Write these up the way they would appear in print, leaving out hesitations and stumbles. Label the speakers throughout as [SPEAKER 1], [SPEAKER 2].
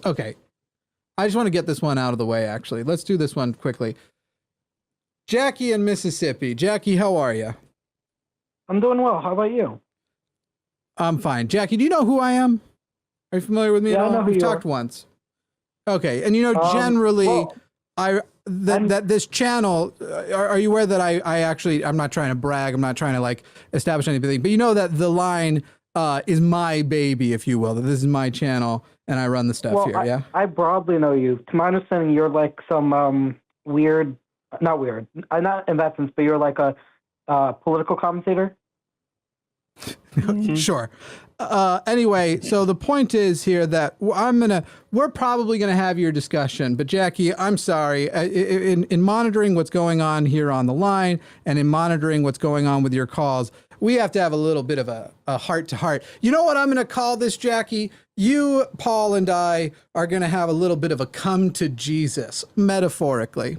[SPEAKER 1] Okay. I just want to get this one out of the way, actually. Let's do this one quickly. Jackie in Mississippi. Jackie, how are you?
[SPEAKER 2] I'm doing well. How about you?
[SPEAKER 1] I'm fine. Jackie, do you know who I am? Are you familiar with me at all?
[SPEAKER 2] I know who
[SPEAKER 1] We've
[SPEAKER 2] you
[SPEAKER 1] talked
[SPEAKER 2] are.
[SPEAKER 1] once. Okay. And generally,
[SPEAKER 2] well,
[SPEAKER 1] that this channel, are you aware that I'm not trying to brag. I'm not trying to like establish anything, but you know that the line is my baby, if you will, that this is my channel and I run the stuff here. Yeah.
[SPEAKER 2] I broadly know you. To my understanding, you're like some weird, not weird, not in that sense, but you're like a political commentator.
[SPEAKER 1] Sure. Anyway, so the point is here that we're probably gonna have your discussion, but Jackie, I'm sorry. In monitoring what's going on here on the line and in monitoring what's going on with your calls, we have to have a little bit of a heart to heart. You know what I'm gonna call this, Jackie? You, Paul, and I are gonna have a little bit of a come to Jesus, metaphorically.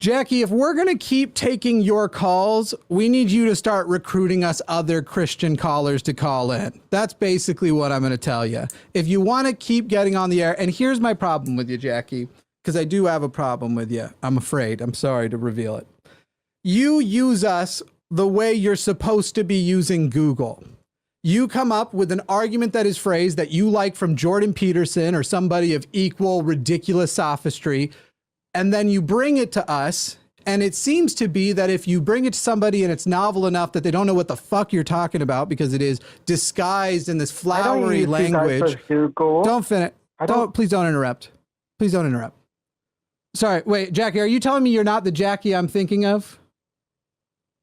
[SPEAKER 1] Jackie, if we're going to keep taking your calls, we need you to start recruiting us other Christian callers to call in. That's basically what I'm going to tell you. If you want to keep getting on the air, and here's my problem with you, Jackie, because I do have a problem with you. I'm afraid. I'm sorry to reveal it. You use us the way you're supposed to be using Google. You come up with an argument that is phrased that you like from Jordan Peterson or somebody of equal ridiculous sophistry, and then you bring it to us, and it seems to be that if you bring it to somebody and it's novel enough that they don't know what the fuck you're talking about because it is disguised in this flowery language. Don't finish. Please don't interrupt. Please don't interrupt. Sorry, wait, Jackie, are you telling me you're not the Jackie I'm thinking of?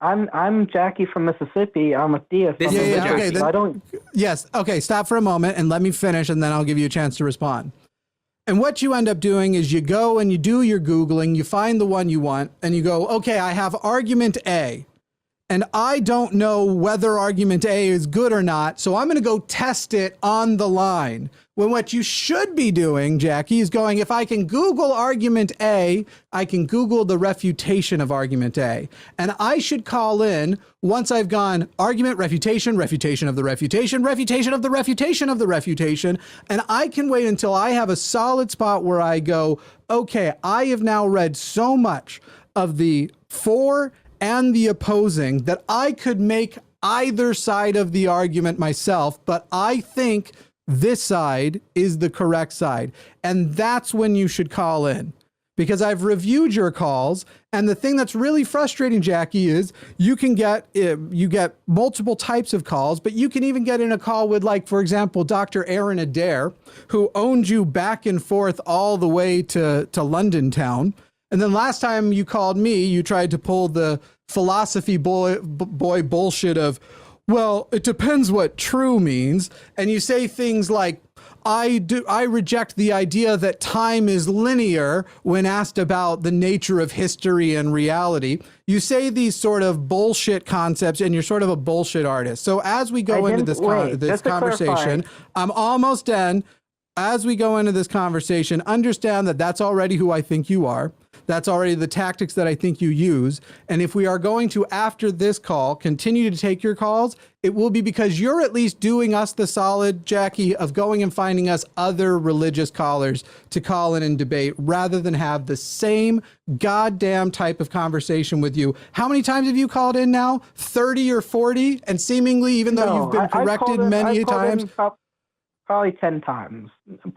[SPEAKER 2] I'm Jackie from Mississippi. I'm a theist.
[SPEAKER 1] Okay, then, yes. Okay, stop for a moment and let me finish, and then I'll give you a chance to respond. And what you end up doing is you go and you do your Googling, you find the one you want, and you go, okay, I have argument A, and I don't know whether argument A is good or not, so I'm going to go test it on the line. When what you should be doing, Jackie, is going, if I can Google argument A, I can Google the refutation of argument A. And I should call in once I've gone argument, refutation, refutation of the refutation, refutation of the refutation of the refutation. And I can wait until I have a solid spot where I go, okay, I have now read so much of the for and the opposing that I could make either side of the argument myself, but I think this side is the correct side. And that's when you should call in, because I've reviewed your calls. And the thing that's really frustrating, Jackie, is you get multiple types of calls, but you can even get in a call with, like, for example, Dr. Aaron Adair, who owned you back and forth all the way to London town. And then last time you called me, you tried to pull the philosophy boy bullshit of, well, it depends what true means. And you say things like, I reject the idea that time is linear when asked about the nature of history and reality. You say these sort of bullshit concepts, and you're sort of a bullshit artist. So as we go into this conversation, I'm almost done. As we go into this conversation, understand that that's already who I think you are. That's already the tactics that I think you use. And if we are going to, after this call, continue to take your calls, it will be because you're at least doing us the solid, Jackie, of going and finding us other religious callers to call in and debate rather than have the same goddamn type of conversation with you. How many times have you called in now? 30 or 40? And seemingly, even though you've been corrected many times...
[SPEAKER 2] Probably 10 times.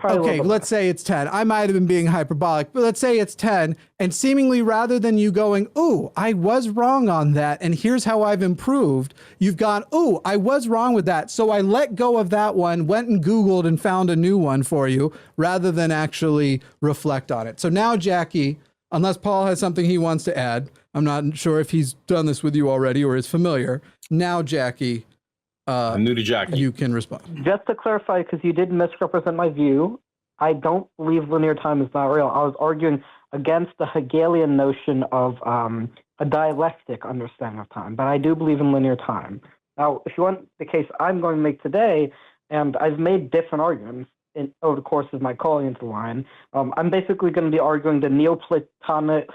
[SPEAKER 1] Okay, let's say it's 10. I might have been being hyperbolic, but let's say it's 10. And seemingly, rather than you going, ooh, I was wrong on that, and here's how I've improved, you've gone, ooh, I was wrong with that. So I let go of that one, went and Googled and found a new one for you, rather than actually reflect on it. So now, Jackie, unless Paul has something he wants to add, I'm not sure if he's done this with you already or is familiar. Now, Jackie,
[SPEAKER 3] I'm new to Jackie.
[SPEAKER 1] You can respond.
[SPEAKER 2] Just to clarify, because you did misrepresent my view, I don't believe linear time is not real. I was arguing against the Hegelian notion of a dialectic understanding of time, but I do believe in linear time. Now, if you want the case I'm going to make today, and I've made different arguments over the course of my calling into the line, I'm basically going to be arguing the Neoplatonist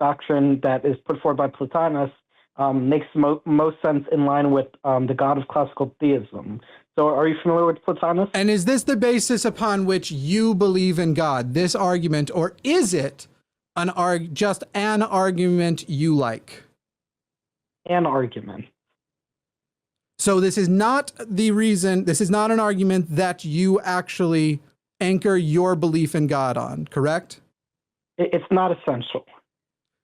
[SPEAKER 2] doctrine that is put forward by Plotinus, makes most sense in line with the God of classical theism. So are you familiar with Plotinus?
[SPEAKER 1] And is this the basis upon which you believe in God, this argument, or is it just an argument you like?
[SPEAKER 2] An argument.
[SPEAKER 1] So this is not the reason, this is not an argument that you actually anchor your belief in God on, correct?
[SPEAKER 2] It's not essential.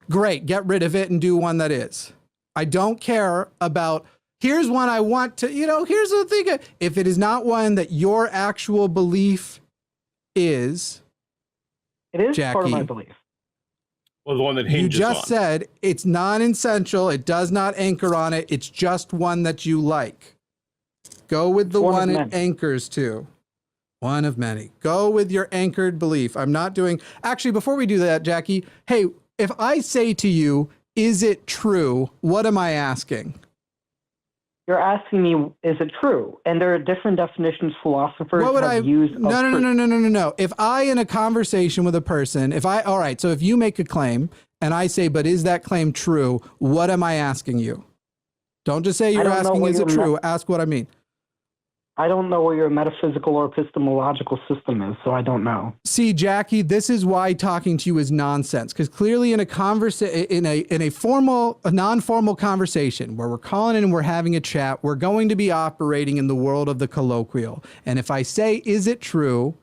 [SPEAKER 1] Great, get rid of it and do one that is. I don't care about, here's one I want to, here's the thing. If it is not one that your actual belief is,
[SPEAKER 2] it is
[SPEAKER 1] Jackie,
[SPEAKER 2] part of my belief.
[SPEAKER 3] Well, the one that hinges
[SPEAKER 1] you
[SPEAKER 3] on.
[SPEAKER 1] just said it's non-essential. It does not anchor on it. It's just one that you like. Go with the one it anchors to. One of many. Go with your anchored belief. I'm not doing, actually, before we do that, Jackie, hey, if I say to you, is it true? What am I asking?
[SPEAKER 2] You're asking me, is it true? And there are different definitions philosophers have used.
[SPEAKER 1] No. If I, in a conversation with a person, all right, so if you make a claim and I say, but is that claim true? What am I asking you? Don't just say you're asking, is it true? Ask what I mean.
[SPEAKER 2] I don't know what your metaphysical or epistemological system is, so I don't know.
[SPEAKER 1] See, Jackie, this is why talking to you is nonsense. Because clearly, in a non-formal conversation where we're calling in and we're having a chat, we're going to be operating in the world of the colloquial. And if I say, "Is it true?"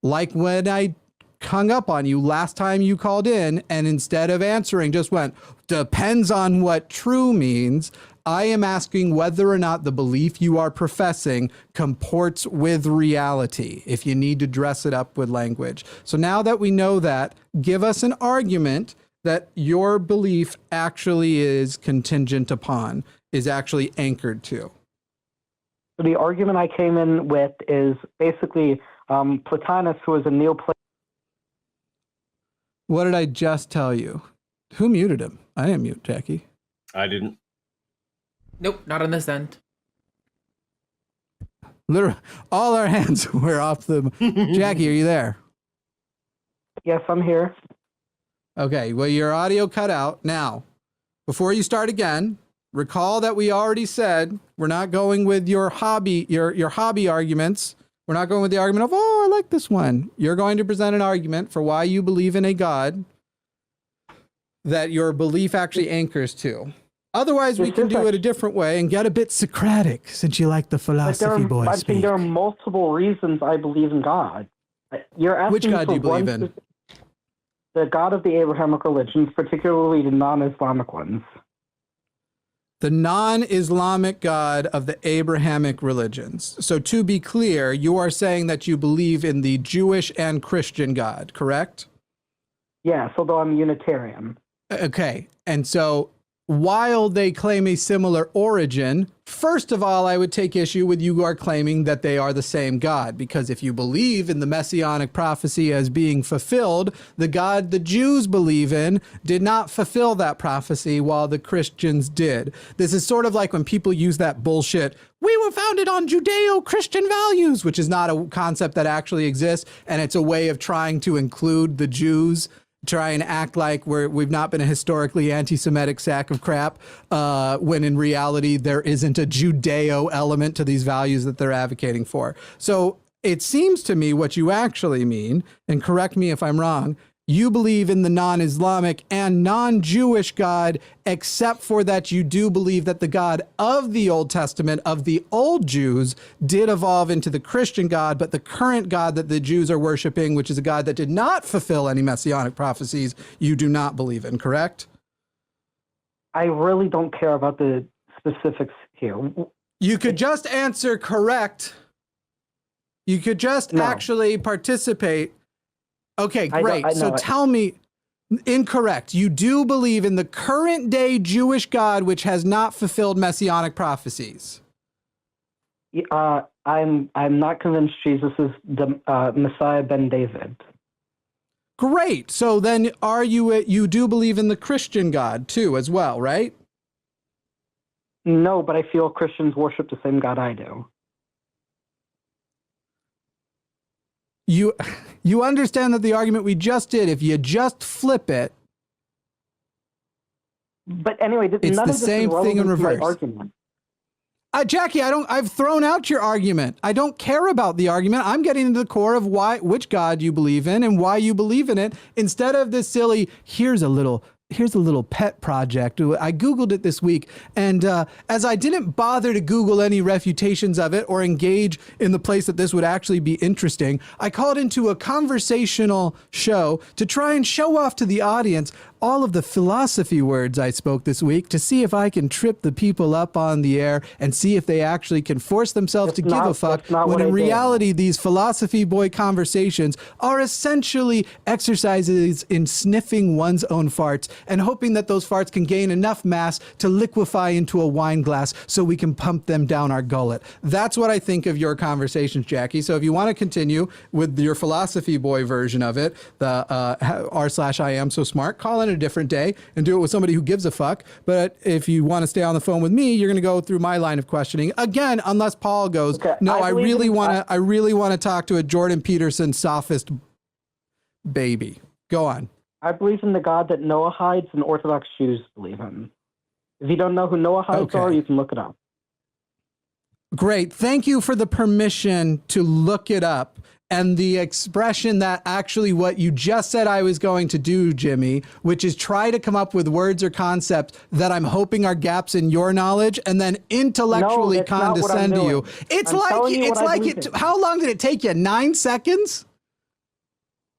[SPEAKER 1] like when I hung up on you last time you called in, and instead of answering, just went, "Depends on what true means." I am asking whether or not the belief you are professing comports with reality, if you need to dress it up with language. So now that we know that, give us an argument that your belief actually is contingent upon, is actually anchored to.
[SPEAKER 2] So the argument I came in with is basically Plotinus, who is a Neoplatonic.
[SPEAKER 1] What did I just tell you? Who muted him? I didn't mute Jackie.
[SPEAKER 3] I didn't.
[SPEAKER 4] Nope, not on this end.
[SPEAKER 1] Literally, all our hands were off the... Jackie, are you there?
[SPEAKER 2] Yes, I'm here.
[SPEAKER 1] Okay, well, your audio cut out. Now, before you start again, recall that we already said we're not going with your hobby arguments. We're not going with the argument of, oh, I like this one. You're going to present an argument for why you believe in a God that your belief actually anchors to. Otherwise, we can do it a different way and get a bit Socratic, since you like the philosophy boy
[SPEAKER 2] I
[SPEAKER 1] speak.
[SPEAKER 2] think there are multiple reasons I believe in God. You're asking
[SPEAKER 1] which God do you believe in?
[SPEAKER 2] The God of the Abrahamic religions, particularly the non-Islamic ones.
[SPEAKER 1] The non-Islamic God of the Abrahamic religions. So to be clear, you are saying that you believe in the Jewish and Christian God, correct?
[SPEAKER 2] Yes, although I'm Unitarian.
[SPEAKER 1] Okay, and so while they claim a similar origin, first of all, I would take issue with you are claiming that they are the same God, because if you believe in the messianic prophecy as being fulfilled, the God the Jews believe in did not fulfill that prophecy while the Christians did. This is sort of like when people use that bullshit, we were founded on Judeo-Christian values, which is not a concept that actually exists, and it's a way of trying to include the Jews, try and act like we've not been a historically anti-Semitic sack of crap, when in reality there isn't a Judeo element to these values that they're advocating for. So it seems to me what you actually mean, and correct me if I'm wrong, you believe in the non-Islamic and non-Jewish God, except for that you do believe that the God of the Old Testament, of the old Jews, did evolve into the Christian God, but the current God that the Jews are worshiping, which is a God that did not fulfill any messianic prophecies, you do not believe in, correct?
[SPEAKER 2] I really don't care about the specifics here.
[SPEAKER 1] You could just answer correct. You could just actually participate. Okay, great. So tell me, incorrect. You do believe in the current day Jewish God, which has not fulfilled messianic prophecies.
[SPEAKER 2] I'm not convinced Jesus is the Messiah ben David.
[SPEAKER 1] Great. So then you do believe in the Christian God too, as well, right?
[SPEAKER 2] No, but I feel Christians worship the same God I do.
[SPEAKER 1] You understand that the argument we just did, if you just flip it,
[SPEAKER 2] But anyway,
[SPEAKER 1] It's
[SPEAKER 2] none
[SPEAKER 1] the
[SPEAKER 2] of this
[SPEAKER 1] same
[SPEAKER 2] is
[SPEAKER 1] thing in
[SPEAKER 2] relevant to my
[SPEAKER 1] reverse.
[SPEAKER 2] argument.
[SPEAKER 1] Jackie, I've thrown out your argument. I don't care about the argument. I'm getting into the core of which God you believe in and why you believe in it, instead of this silly, here's a little pet project. I Googled it this week. And as I didn't bother to Google any refutations of it or engage in the place that this would actually be interesting, I called into a conversational show to try and show off to the audience all of the philosophy words I spoke this week to see if I can trip the people up on the air and see if they actually can force themselves to give a fuck, when in reality, these philosophy boy conversations are essentially exercises in sniffing one's own farts and hoping that those farts can gain enough mass to liquefy into a wine glass so we can pump them down our gullet. That's what I think of your conversations, Jackie. So if you want to continue with your philosophy boy version of it, the r/I am so smart, call in a different day and do it with somebody who gives a fuck. But if you want to stay on the phone with me, you're going to go through my line of questioning again, unless Paul goes,
[SPEAKER 2] okay,
[SPEAKER 1] no, I really want to talk to a Jordan Peterson sophist baby. Go on.
[SPEAKER 2] I believe in the God that Noahides and Orthodox Jews believe in. If you don't know who Noahides are, you can look it up.
[SPEAKER 1] Great. Thank you for the permission to look it up. And the expression that actually what you just said I was going to do, Jimmy, which is try to come up with words or concepts that I'm hoping are gaps in your knowledge and then intellectually condescend to you. It's how long did it take you? 9 seconds?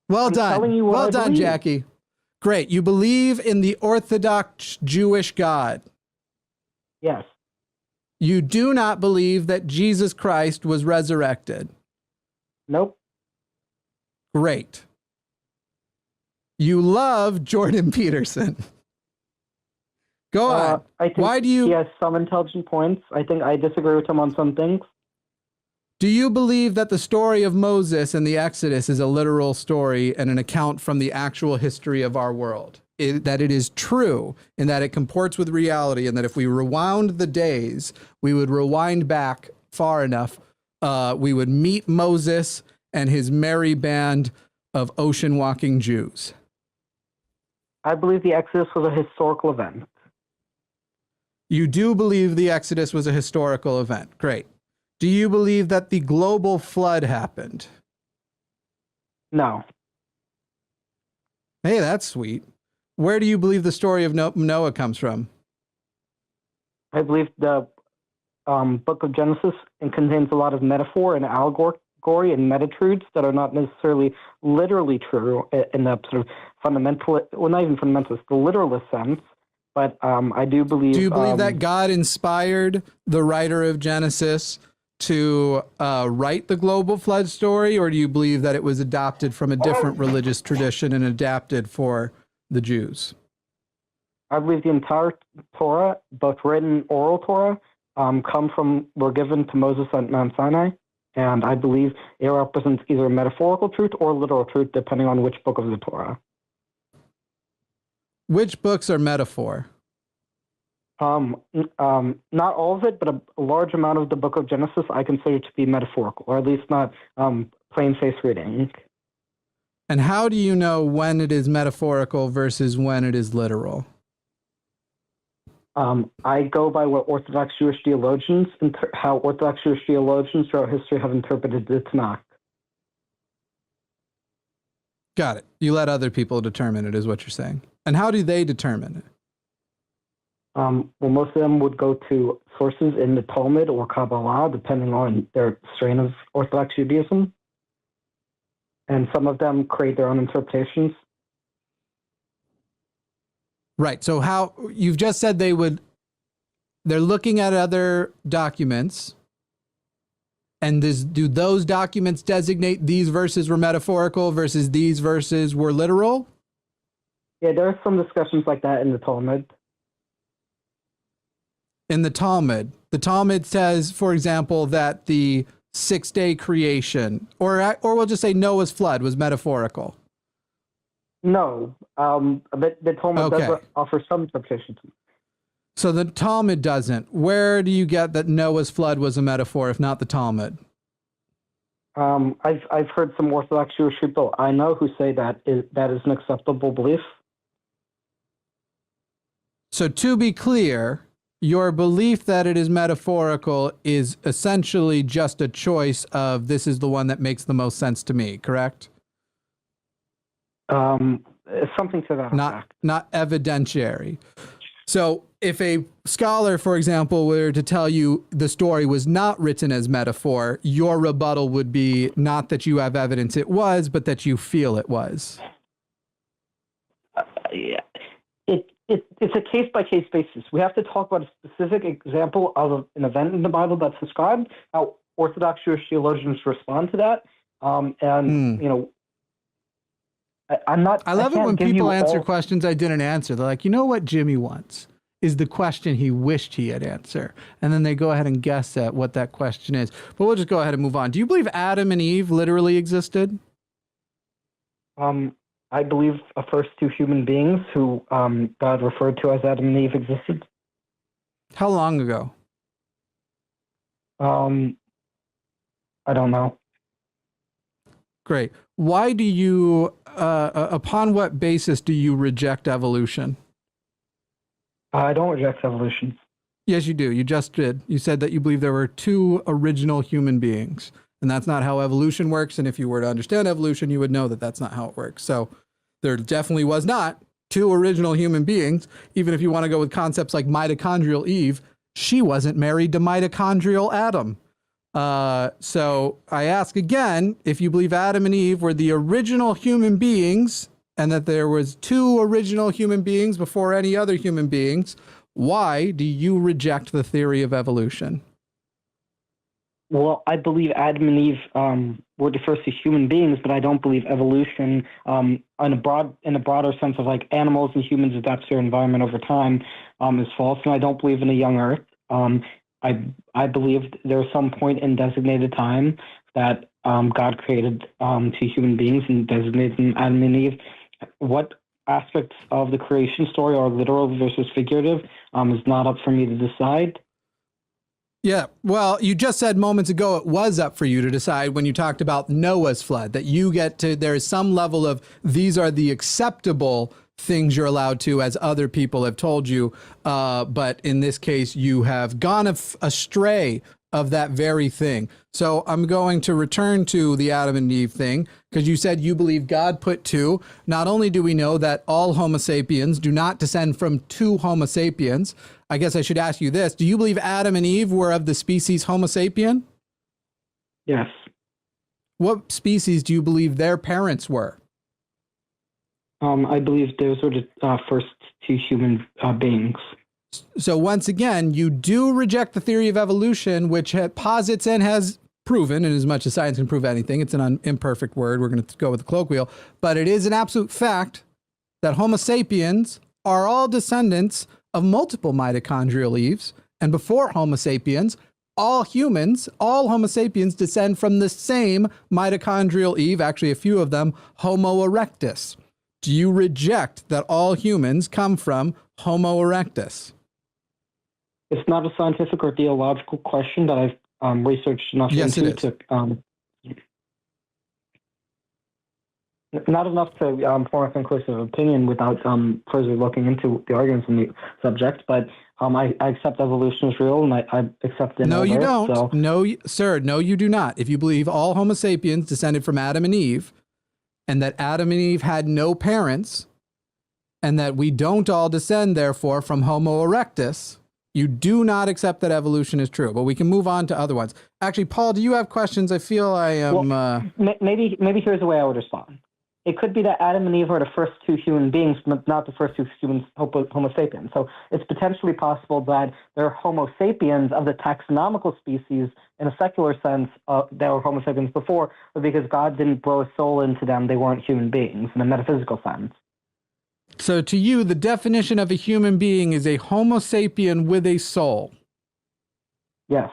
[SPEAKER 1] Well done. Well done, Jackie. Great. You believe in the Orthodox Jewish God.
[SPEAKER 2] Yes.
[SPEAKER 1] You do not believe that Jesus Christ was resurrected.
[SPEAKER 2] Nope.
[SPEAKER 1] Great. You love Jordan Peterson. Go on.
[SPEAKER 2] I think
[SPEAKER 1] Why do you?
[SPEAKER 2] He has some intelligent points. I think I disagree with him on some things.
[SPEAKER 1] Do you believe that the story of Moses and the Exodus is a literal story and an account from the actual history of our world? That it is true and that it comports with reality, and that if we rewound the days, we would rewind back far enough, we would meet Moses and his merry band of ocean-walking Jews?
[SPEAKER 2] I believe the Exodus was a historical event.
[SPEAKER 1] You do believe the Exodus was a historical event. Great. Do you believe that the global flood happened?
[SPEAKER 2] No.
[SPEAKER 1] Hey, that's sweet. Where do you believe the story of Noah comes from?
[SPEAKER 2] I believe the book of Genesis contains a lot of metaphor and allegory and meta-truths that are not necessarily literally true in the sort of fundamental, well, not even fundamentalist, the literalist sense. But I do believe.
[SPEAKER 1] Do you believe that God inspired the writer of Genesis to write the global flood story, or do you believe that it was adopted from a different religious tradition and adapted for the Jews?
[SPEAKER 2] I believe the entire Torah, both written and oral Torah, were given to Moses at Mount Sinai, and I believe it represents either metaphorical truth or literal truth, depending on which book of the Torah.
[SPEAKER 1] Which books are metaphor?
[SPEAKER 2] Not all of it, but a large amount of the book of Genesis I consider to be metaphorical, or at least not plain face reading.
[SPEAKER 1] And how do you know when it is metaphorical versus when it is literal?
[SPEAKER 2] I go by what Orthodox Jewish theologians, how Orthodox Jewish theologians throughout history have interpreted the Tanakh.
[SPEAKER 1] Got it. You let other people determine it, is what you're saying. And how do they determine it?
[SPEAKER 2] Well, most of them would go to sources in the Talmud or Kabbalah, depending on their strain of Orthodox Judaism. And some of them create their own interpretations.
[SPEAKER 1] Right. So how you've just said they're looking at other documents, and do those documents designate these verses were metaphorical versus these verses were literal?
[SPEAKER 2] Yeah, there are some discussions like that in the Talmud.
[SPEAKER 1] In the Talmud says, for example, that the 6-day creation, or we'll just say Noah's flood, was metaphorical.
[SPEAKER 2] No, but the Talmud does offer some interpretation.
[SPEAKER 1] So the Talmud doesn't. Where do you get that Noah's flood was a metaphor, if not the Talmud?
[SPEAKER 2] I've heard some Orthodox Jewish people I know who say that is an acceptable belief.
[SPEAKER 1] So to be clear, your belief that it is metaphorical is essentially just a choice of this is the one that makes the most sense to me, correct?
[SPEAKER 2] Something to that effect.
[SPEAKER 1] Not evidentiary. So if a scholar, for example, were to tell you the story was not written as metaphor, your rebuttal would be not that you have evidence it was, but that you feel it was.
[SPEAKER 2] Yeah. It's a case-by-case basis. We have to talk about a specific example of an event in the Bible that's described, how Orthodox Jewish theologians respond to that. You know, I'm not.
[SPEAKER 1] I love it when people answer questions I didn't answer. They're like, you know what Jimmy wants is the question he wished he had answered. And then they go ahead and guess at what that question is. But we'll just go ahead and move on. Do you believe Adam and Eve literally existed?
[SPEAKER 2] I believe the first two human beings who God referred to as Adam and Eve existed.
[SPEAKER 1] How long ago?
[SPEAKER 2] I don't know.
[SPEAKER 1] Great. Why do you, upon what basis do you reject evolution?
[SPEAKER 2] I don't reject evolution.
[SPEAKER 1] Yes, you do. You just did. You said that you believe there were two original human beings, and that's not how evolution works. And if you were to understand evolution, you would know that that's not how it works. So there definitely was not two original human beings. Even if you want to go with concepts like mitochondrial Eve, she wasn't married to mitochondrial Adam. So I ask again, if you believe Adam and Eve were the original human beings and that there was two original human beings before any other human beings, why do you reject the theory of evolution?
[SPEAKER 2] Well, I believe Adam and Eve were the first two human beings, but I don't believe evolution in a broader sense of like animals and humans adapt to their environment over time is false, and I don't believe in a young Earth. I believe there was some point in designated time that God created two human beings and designated them Adam and Eve. What aspects of the creation story are literal versus figurative is not up for me to decide.
[SPEAKER 1] Yeah, well, you just said moments ago it was up for you to decide when you talked about Noah's flood, that you get to, there is some level of these are the acceptable things you're allowed to, as other people have told you. But in this case, you have gone astray of that very thing. So I'm going to return to the Adam and Eve thing, because you said you believe God put two. Not only do we know that all Homo sapiens do not descend from two Homo sapiens, I guess I should ask you this. Do you believe Adam and Eve were of the species Homo sapien?
[SPEAKER 2] Yes.
[SPEAKER 1] What species do you believe their parents were?
[SPEAKER 2] I believe those were the first two human beings.
[SPEAKER 1] So once again, you do reject the theory of evolution, which posits and has proven, and as much as science can prove anything, it's an imperfect word, we're going to go with the colloquial, but it is an absolute fact that Homo sapiens are all descendants of multiple mitochondrial Eves, and before Homo sapiens, all humans, all Homo sapiens descend from the same mitochondrial Eve, actually a few of them, Homo erectus. Do you reject that all humans come from Homo erectus?
[SPEAKER 2] It's not a scientific or theological question that I've researched enough into to not enough to form a conclusive opinion without further looking into the arguments on the subject. But I accept evolution is real, and I accept it.
[SPEAKER 1] No, you don't.
[SPEAKER 2] So.
[SPEAKER 1] No, sir. No, you do not. If you believe all Homo sapiens descended from Adam and Eve, and that Adam and Eve had no parents, and that we don't all descend, therefore, from Homo erectus, you do not accept that evolution is true. But we can move on to other ones. Actually, Paul, do you have questions? I feel I am...
[SPEAKER 2] Well, maybe here's the way I would respond. It could be that Adam and Eve are the first two human beings, but not the first two humans, Homo sapiens. So it's potentially possible that they're Homo sapiens of the taxonomical species in a secular sense. They were Homo sapiens before, but because God didn't blow a soul into them, they weren't human beings in a metaphysical sense.
[SPEAKER 1] So to you, the definition of a human being is a Homo sapien with a soul.
[SPEAKER 2] Yes.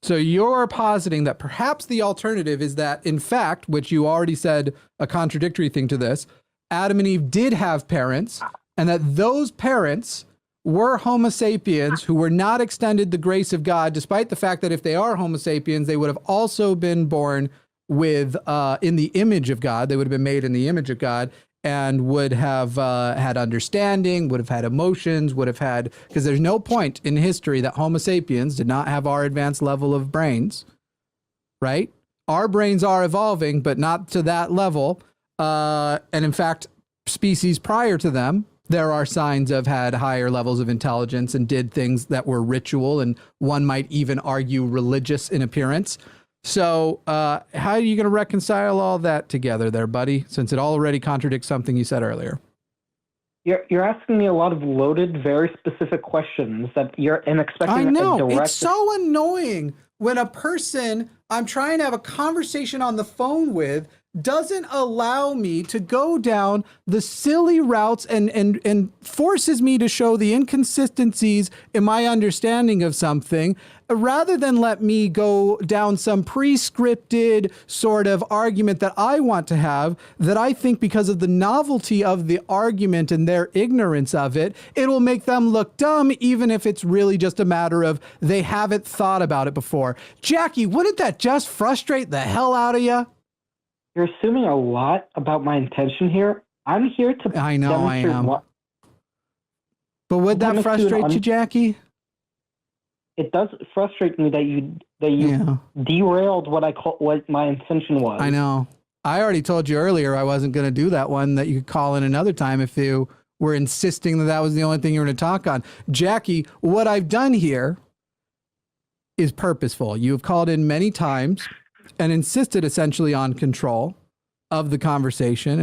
[SPEAKER 1] So you're positing that perhaps the alternative is that, in fact, which you already said a contradictory thing to this, Adam and Eve did have parents, and that those parents were Homo sapiens who were not extended the grace of God, despite the fact that if they are Homo sapiens, they would have also been born with in the image of God. They would have been made in the image of God, and would have had understanding, would have had emotions, would have had, because there's no point in history that Homo sapiens did not have our advanced level of brains, right? Our brains are evolving, but not to that level. And in fact, species prior to them, there are signs of had higher levels of intelligence and did things that were ritual, and one might even argue religious in appearance. So how are you going to reconcile all that together there, buddy, since it already contradicts something you said earlier?
[SPEAKER 2] You're asking me a lot of loaded, very specific questions that you're expecting.
[SPEAKER 1] I know. It's so annoying when a person I'm trying to have a conversation on the phone with doesn't allow me to go down the silly routes and forces me to show the inconsistencies in my understanding of something, rather than let me go down some pre-scripted sort of argument that I want to have, that I think because of the novelty of the argument and their ignorance of it, it'll make them look dumb, even if it's really just a matter of they haven't thought about it before. Jackie, wouldn't that just frustrate the hell out of you?
[SPEAKER 2] You're assuming a lot about my intention here. I'm here to
[SPEAKER 1] I know I am. But would that frustrate you, Jackie?
[SPEAKER 2] It does frustrate me that you derailed what my intention was.
[SPEAKER 1] I know. I already told you earlier I wasn't going to do that one, that you could call in another time if you were insisting that that was the only thing you were going to talk on. Jackie, what I've done here is purposeful. You have called in many times and insisted essentially on control of the conversation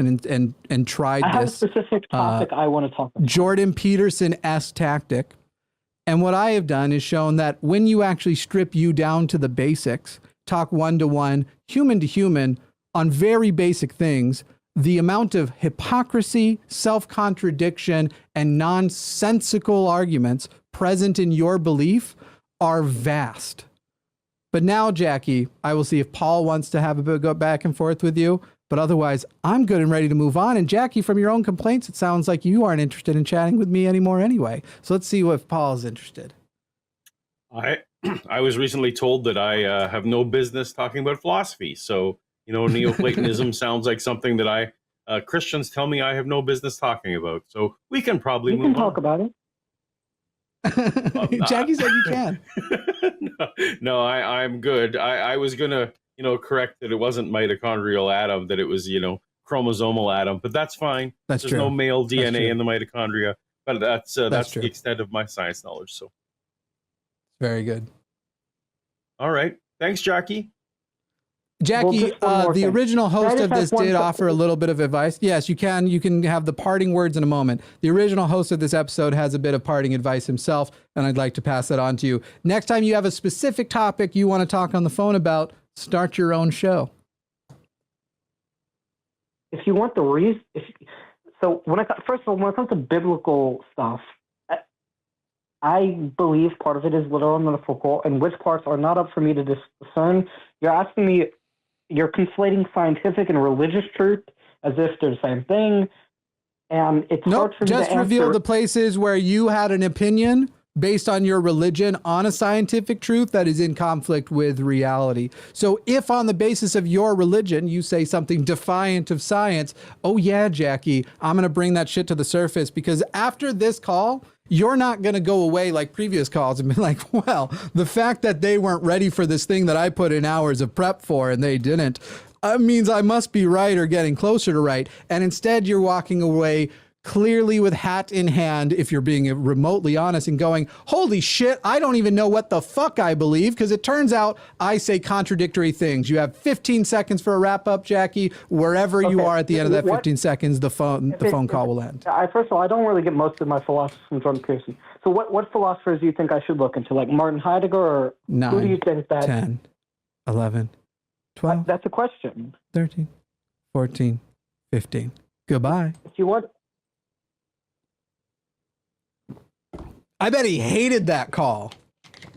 [SPEAKER 1] and tried
[SPEAKER 2] I have
[SPEAKER 1] this
[SPEAKER 2] a specific topic I want to talk about.
[SPEAKER 1] Jordan Peterson-esque tactic. And what I have done is shown that when you actually strip you down to the basics, talk one-to-one, human to human, on very basic things, the amount of hypocrisy, self-contradiction, and nonsensical arguments present in your belief are vast. But now, Jackie, I will see if Paul wants to have a bit go back and forth with you. But otherwise, I'm good and ready to move on. And Jackie, from your own complaints, it sounds like you aren't interested in chatting with me anymore anyway. So let's see if Paul's interested.
[SPEAKER 3] I was recently told that I have no business talking about philosophy. So, Neoplatonism sounds like something that Christians tell me I have no business talking about. So we can probably move on.
[SPEAKER 2] You can talk about it.
[SPEAKER 1] Jackie said you can.
[SPEAKER 3] No, I'm good. I was going to, correct that it wasn't mitochondrial atom, that it was, chromosomal atom, but that's fine.
[SPEAKER 1] There's
[SPEAKER 3] true. No male DNA in the mitochondria, but that's the extent of my science knowledge. So
[SPEAKER 1] very good.
[SPEAKER 3] All right. Thanks, Jackie.
[SPEAKER 1] Jackie, the original host of this did offer a little bit of advice. Yes, you can. You can have the parting words in a moment. The original host of this episode has a bit of parting advice himself, and I'd like to pass that on to you. Next time you have a specific topic you want to talk on the phone about, start your own show.
[SPEAKER 2] If you want the reason, first of all, when it comes to biblical stuff, I believe part of it is literal and metaphorical, and which parts are not up for me to discern. You're asking me. You're conflating scientific and religious truth as if they're the same thing, and it's hard for me to answer.
[SPEAKER 1] Just reveal the places where you had an opinion based on your religion on a scientific truth that is in conflict with reality. So if on the basis of your religion you say something defiant of science, oh yeah, Jackie, I'm going to bring that shit to the surface, because after this call, you're not going to go away like previous calls and be like, well, the fact that they weren't ready for this thing that I put in hours of prep for and they didn't, means I must be right or getting closer to right. And instead you're walking away clearly with hat in hand, if you're being remotely honest, and going, holy shit, I don't even know what the fuck I believe, because it turns out I say contradictory things. You have 15 seconds for a wrap up, Jackie. Wherever you are at the end of that 15 seconds, the phone call will end.
[SPEAKER 2] First of all, I don't really get most of my philosophy from Jordan Peterson. So what philosophers do you think I should look into? Like Martin Heidegger, or
[SPEAKER 1] 9,
[SPEAKER 2] who do you think that?
[SPEAKER 1] 10, 11, 12.
[SPEAKER 2] That's a question.
[SPEAKER 1] 13, 14, 15. Goodbye.
[SPEAKER 2] If you want...
[SPEAKER 1] I bet he hated that call.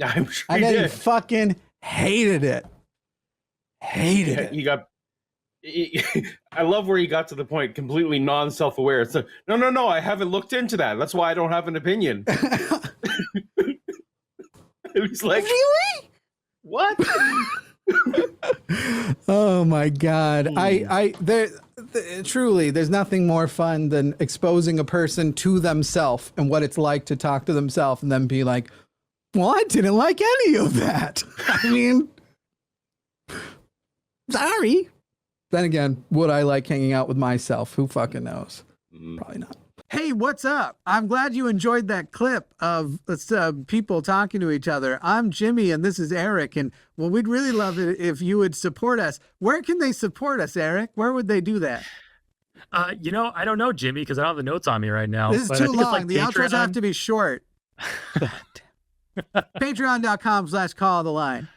[SPEAKER 3] I'm sure
[SPEAKER 1] I bet he fucking hated it. Hated it.
[SPEAKER 3] I love where he got to the point, completely non-self-aware. It's like, no, I haven't looked into that. That's why I don't have an opinion. It was like,
[SPEAKER 1] really?
[SPEAKER 3] What?
[SPEAKER 1] Oh my God. Truly, there's nothing more fun than exposing a person to themselves and what it's like to talk to themselves and then be like, well, I didn't like any of that. I mean, sorry. Then again, would I like hanging out with myself? Who fucking knows? Probably not. Hey, what's up? I'm glad you enjoyed that clip of people talking to each other. I'm Jimmy, and this is Eric. And well, we'd really love it if you would support us. Where can they support us, Eric? Where would they do that?
[SPEAKER 5] I don't know, Jimmy, because I don't have the notes on me right now.
[SPEAKER 1] This is
[SPEAKER 5] but
[SPEAKER 1] too
[SPEAKER 5] I think it's
[SPEAKER 1] long. The outros have to be short. Patreon.com/call the line.